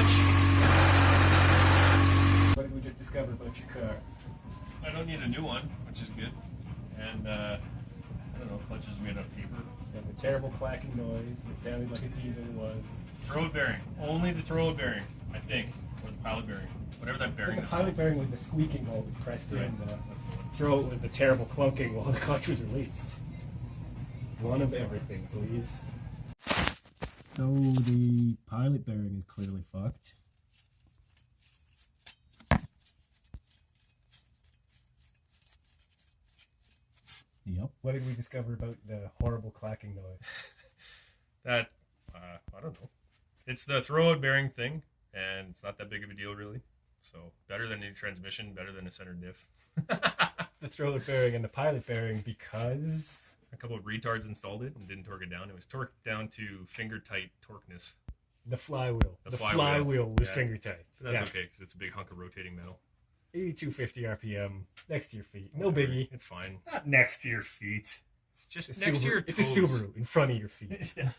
clutch. What did we just discover about your car? I don't need a new one, which is good. And I don't know, clutch is made of paper. And the terrible clacking noise that sounded like a diesel was. Throw-it bearing. Only the throw-it bearing, I think. Or the pilot bearing. Whatever that I bearing think is. the pilot bearing was the squeaking while it was pressed Right. in. The throat was the terrible clunking while the clutch was released. One of everything, please. So the pilot bearing is clearly fucked. Yep. What did we discover about the horrible clacking noise? That, I don't know. It's the throw-it bearing thing, and it's not that big of a deal, really. So, better than a new transmission, better than a center diff. The thrower bearing and the pilot bearing because A couple of retards installed it and didn't torque it down. It was torqued down to finger-tight torqueness. the flywheel. The The flywheel. flywheel was Yeah. finger tight. So that's okay, because it's a big hunk of rotating metal. 8250 RPM next to your feet. No Whatever. biggie. It's fine. Not next to your feet. It's just It's next to your It's toes. a Subaru in front of your feet. Yeah.